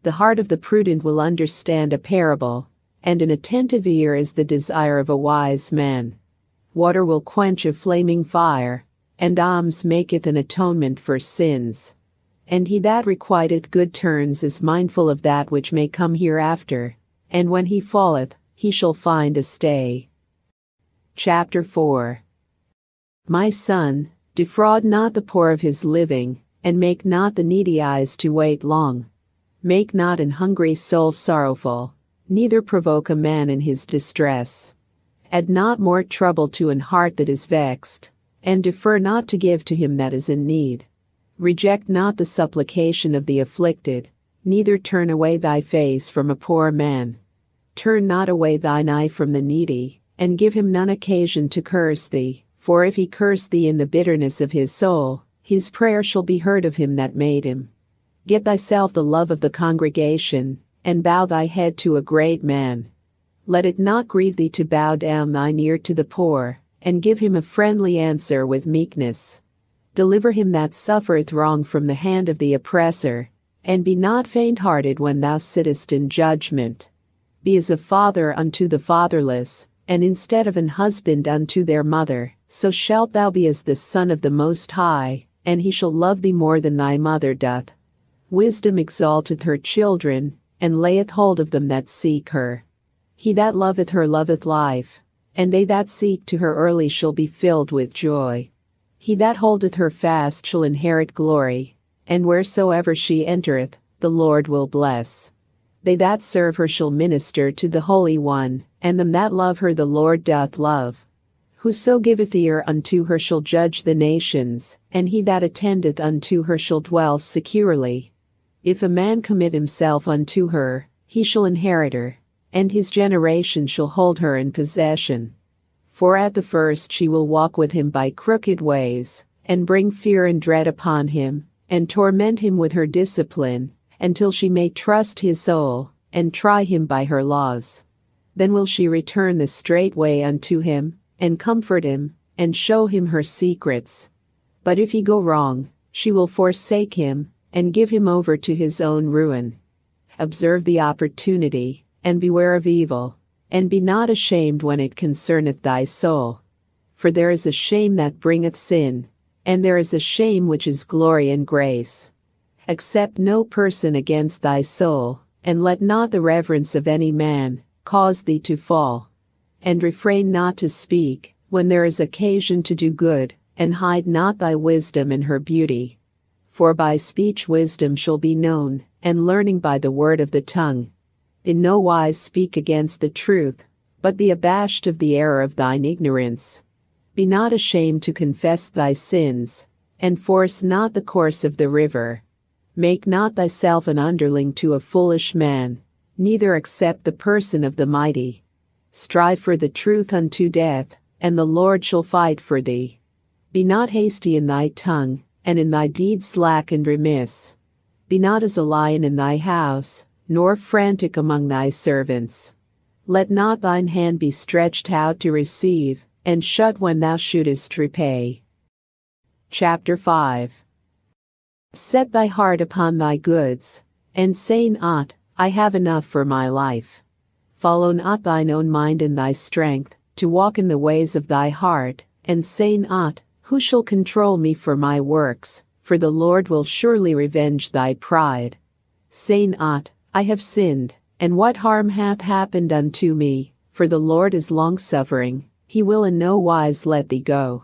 The heart of the prudent will understand a parable, and an attentive ear is the desire of a wise man. Water will quench a flaming fire, and alms maketh an atonement for sins. And he that requiteth good turns is mindful of that which may come hereafter, and when he falleth, he shall find a stay. Chapter 4. My son, defraud not the poor of his living, and make not the needy eyes to wait long. Make not an hungry soul sorrowful, neither provoke a man in his distress. Add not more trouble to an heart that is vexed, and defer not to give to him that is in need. Reject not the supplication of the afflicted, neither turn away thy face from a poor man. Turn not away thine eye from the needy, and give him none occasion to curse thee, for if he curse thee in the bitterness of his soul, his prayer shall be heard of him that made him. Get thyself the love of the congregation, and bow thy head to a great man. Let it not grieve thee to bow down thine ear to the poor, and give him a friendly answer with meekness. Deliver him that suffereth wrong from the hand of the oppressor, and be not faint-hearted when thou sittest in judgment. Be as a father unto the fatherless, and instead of an husband unto their mother, so shalt thou be as the Son of the Most High, and he shall love thee more than thy mother doth. Wisdom exalteth her children, and layeth hold of them that seek her. He that loveth her loveth life, and they that seek to her early shall be filled with joy. He that holdeth her fast shall inherit glory, and wheresoever she entereth, the Lord will bless. They that serve her shall minister to the Holy One, and them that love her the Lord doth love. Whoso giveth ear unto her shall judge the nations, and he that attendeth unto her shall dwell securely. If a man commit himself unto her, he shall inherit her, and his generation shall hold her in possession. For at the first she will walk with him by crooked ways, and bring fear and dread upon him, and torment him with her discipline, until she may trust his soul, and try him by her laws. Then will she return the straight way unto him, and comfort him, and show him her secrets. But if he go wrong, she will forsake him, and give him over to his own ruin. Observe the opportunity, and beware of evil, and be not ashamed when it concerneth thy soul. For there is a shame that bringeth sin, and there is a shame which is glory and grace. Accept no person against thy soul, and let not the reverence of any man cause thee to fall. And refrain not to speak, when there is occasion to do good, and hide not thy wisdom in her beauty. For by speech wisdom shall be known, and learning by the word of the tongue. In no wise speak against the truth, but be abashed of the error of thine ignorance. Be not ashamed to confess thy sins, and force not the course of the river. Make not thyself an underling to a foolish man, neither accept the person of the mighty. Strive for the truth unto death, and the Lord shall fight for thee. Be not hasty in thy tongue, and in thy deeds slack and remiss. Be not as a lion in thy house, nor frantic among thy servants. Let not thine hand be stretched out to receive, and shut when thou shouldest repay. Chapter 5. Set thy heart upon thy goods, and say not, I have enough for my life. Follow not thine own mind in thy strength, to walk in the ways of thy heart, and say not, who shall control me for my works, for the Lord will surely revenge thy pride. Say not, I have sinned, and what harm hath happened unto me, for the Lord is longsuffering, he will in no wise let thee go.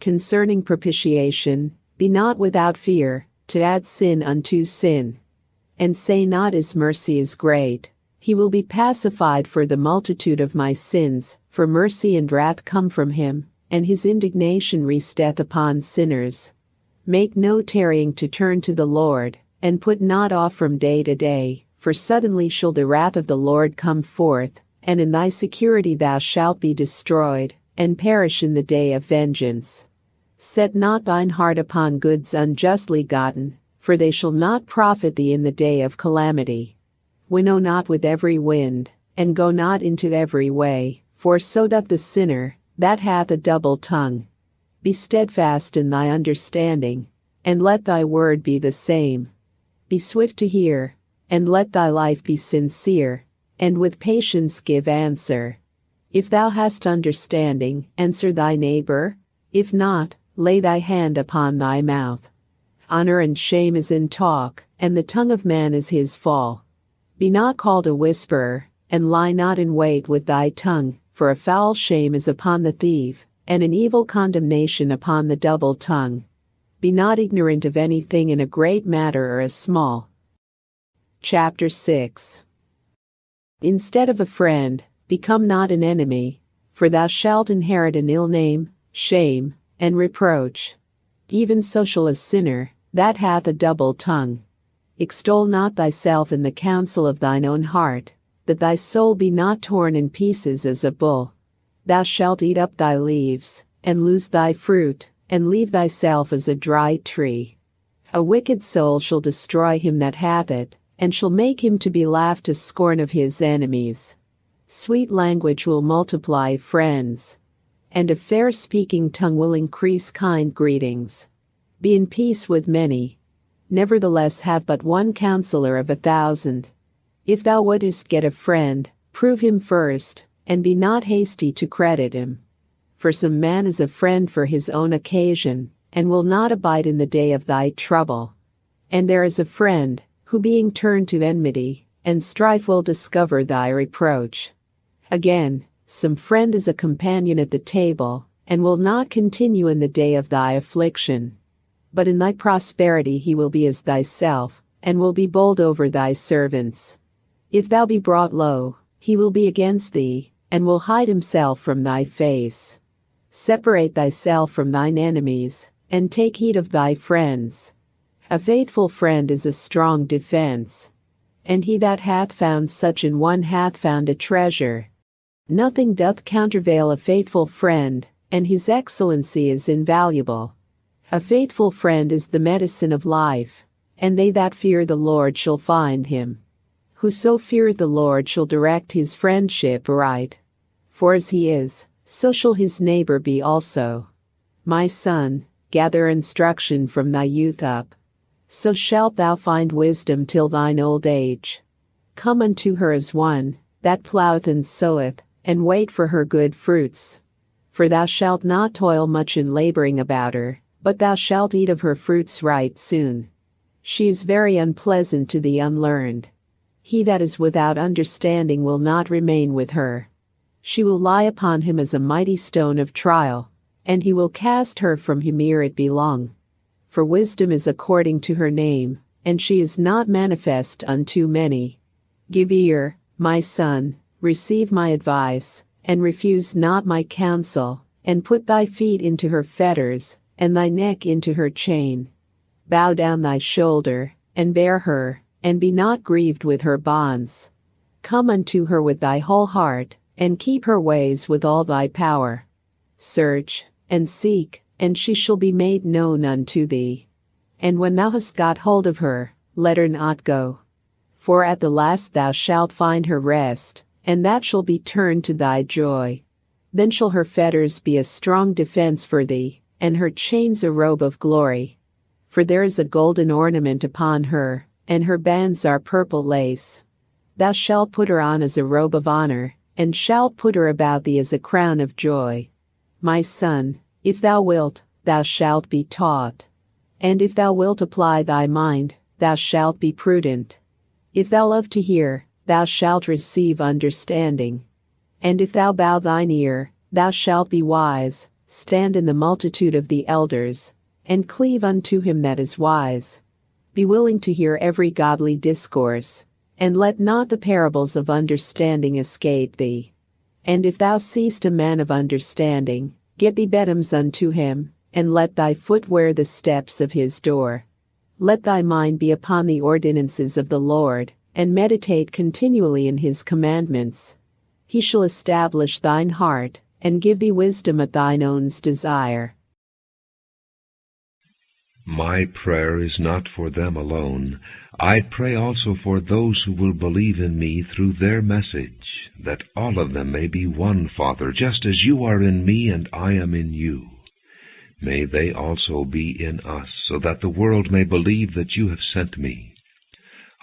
Concerning propitiation, be not without fear, to add sin unto sin. And say not his mercy is great, he will be pacified for the multitude of my sins, for mercy and wrath come from him, and his indignation resteth upon sinners. Make no tarrying to turn to the Lord, and put not off from day to day, for suddenly shall the wrath of the Lord come forth, and in thy security thou shalt be destroyed, and perish in the day of vengeance. Set not thine heart upon goods unjustly gotten, for they shall not profit thee in the day of calamity. Winnow not with every wind, and go not into every way, for so doth the sinner, that hath a double tongue. Be steadfast in thy understanding, and let thy word be the same. Be swift to hear, and let thy life be sincere, and with patience give answer. If thou hast understanding, answer thy neighbor. If not, lay thy hand upon thy mouth. Honor and shame is in talk, and the tongue of man is his fall. Be not called a whisperer, and lie not in wait with thy tongue, for a foul shame is upon the thief, and an evil condemnation upon the double tongue. Be not ignorant of anything in a great matter or a small. Chapter 6. Instead of a friend, become not an enemy, for thou shalt inherit an ill name, shame, and reproach. Even so shall a sinner, that hath a double tongue. Extol not thyself in the counsel of thine own heart, that thy soul be not torn in pieces as a bull. Thou shalt eat up thy leaves, and lose thy fruit, and leave thyself as a dry tree. A wicked soul shall destroy him that hath it, and shall make him to be laughed to scorn of his enemies. Sweet language will multiply friends, and a fair-speaking tongue will increase kind greetings. Be in peace with many. Nevertheless have but one counselor of 1,000. If thou wouldest get a friend, prove him first, and be not hasty to credit him. For some man is a friend for his own occasion, and will not abide in the day of thy trouble. And there is a friend, who being turned to enmity, and strife will discover thy reproach. Again, some friend is a companion at the table, and will not continue in the day of thy affliction. But in thy prosperity he will be as thyself, and will be bold over thy servants. If thou be brought low, he will be against thee, and will hide himself from thy face. Separate thyself from thine enemies, and take heed of thy friends. A faithful friend is a strong defense, and he that hath found such an one hath found a treasure. Nothing doth countervail a faithful friend, and his excellency is invaluable. A faithful friend is the medicine of life, and they that fear the Lord shall find him. Whoso feareth the Lord shall direct his friendship aright. For as he is, so shall his neighbor be also. My son, gather instruction from thy youth up. So shalt thou find wisdom till thine old age. Come unto her as one that ploweth and soweth, and wait for her good fruits. For thou shalt not toil much in laboring about her, but thou shalt eat of her fruits right soon. She is very unpleasant to the unlearned. He that is without understanding will not remain with her. She will lie upon him as a mighty stone of trial, and he will cast her from him ere it be long. For wisdom is according to her name, and she is not manifest unto many. Give ear, my son, receive my advice, and refuse not my counsel, and put thy feet into her fetters, and thy neck into her chain. Bow down thy shoulder, and bear her, and be not grieved with her bonds. Come unto her with thy whole heart, and keep her ways with all thy power. Search, and seek, and she shall be made known unto thee. And when thou hast got hold of her, let her not go. For at the last thou shalt find her rest, and that shall be turned to thy joy. Then shall her fetters be a strong defense for thee, and her chains a robe of glory. For there is a golden ornament upon her, and her bands are purple lace. Thou shalt put her on as a robe of honor, and shalt put her about thee as a crown of joy. My son, if thou wilt, thou shalt be taught. And if thou wilt apply thy mind, thou shalt be prudent. If thou love to hear, thou shalt receive understanding. And if thou bow thine ear, thou shalt be wise. Stand in the multitude of the elders, and cleave unto him that is wise. Be willing to hear every godly discourse, and let not the parables of understanding escape thee. And if thou seest a man of understanding, get thee betimes unto him, and let thy foot wear the steps of his door. Let thy mind be upon the ordinances of the Lord, and meditate continually in his commandments. He shall establish thine heart, and give thee wisdom at thine own's desire. My prayer is not for them alone. I pray also for those who will believe in me through their message, that all of them may be one, Father, just as you are in me and I am in you. May they also be in us, so that the world may believe that you have sent me.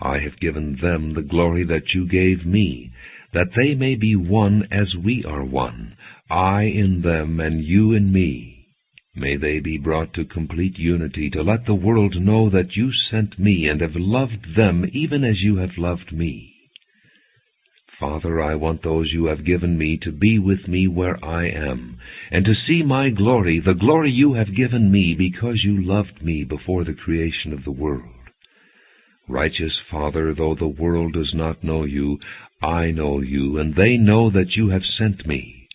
I have given them the glory that you gave me, that they may be one as we are one, I in them and you in me. May they be brought to complete unity, to let the world know that you sent me and have loved them even as you have loved me. Father, I want those you have given me to be with me where I am, and to see my glory, the glory you have given me because you loved me before the creation of the world. Righteous Father, though the world does not know you, I know you, and they know that you have sent me.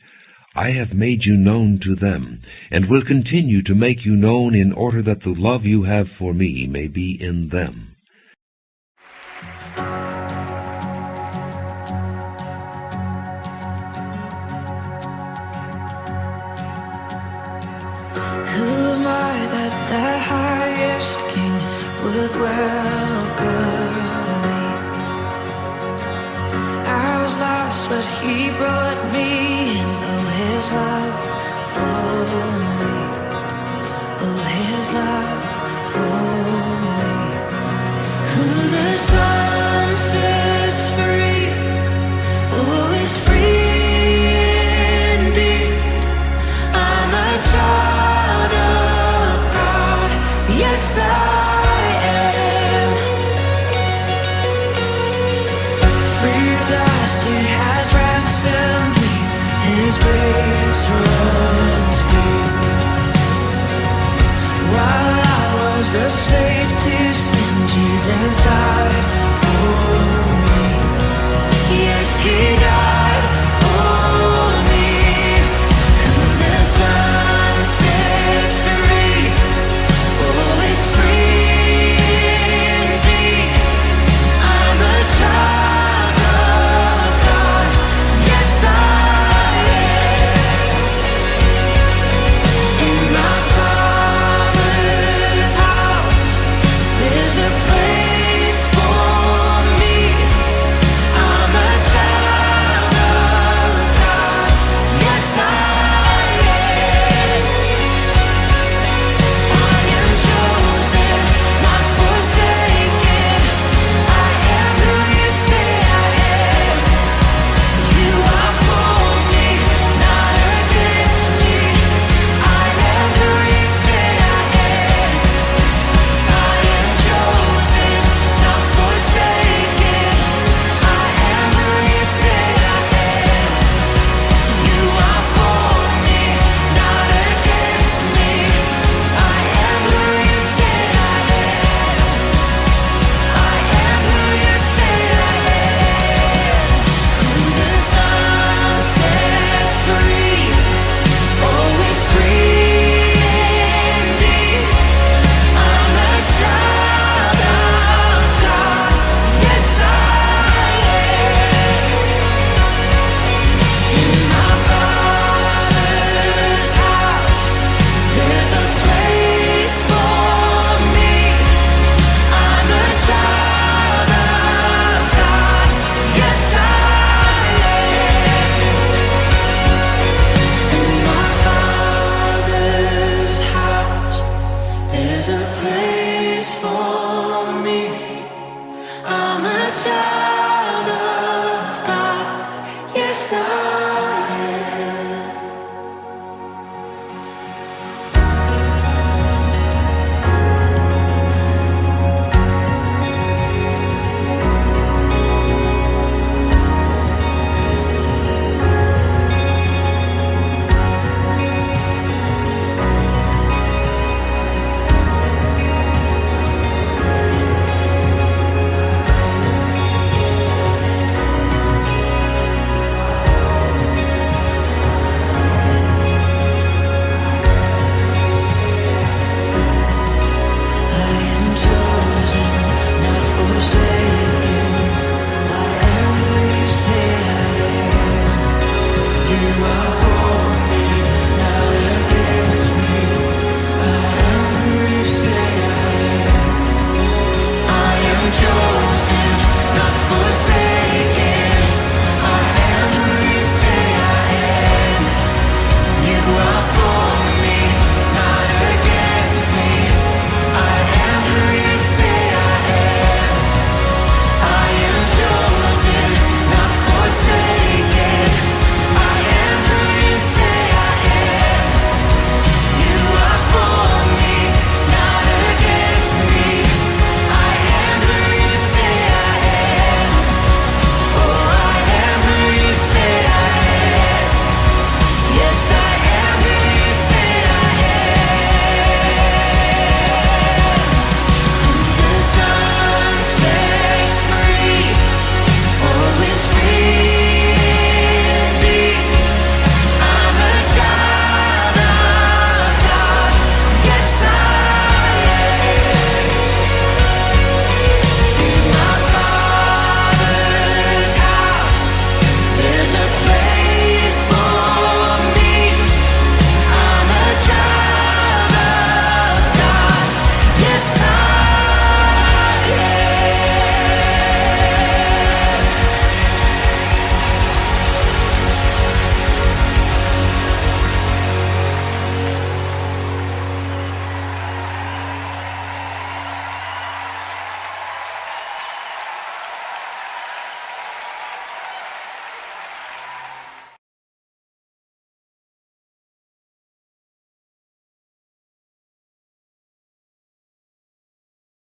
I have made you known to them, and will continue to make you known in order that the love you have for me may be in them. Who am I that the highest King would welcome me? I was lost, but he brought me in. Oh, his love for me. Oh, his love for me. Who the Son sets free, oh, is free indeed. I'm a child of God, yes I am. Free at last, he has ransomed me, his grace runs deep. While I was a slave to sin, Jesus died for me. Yes, he died.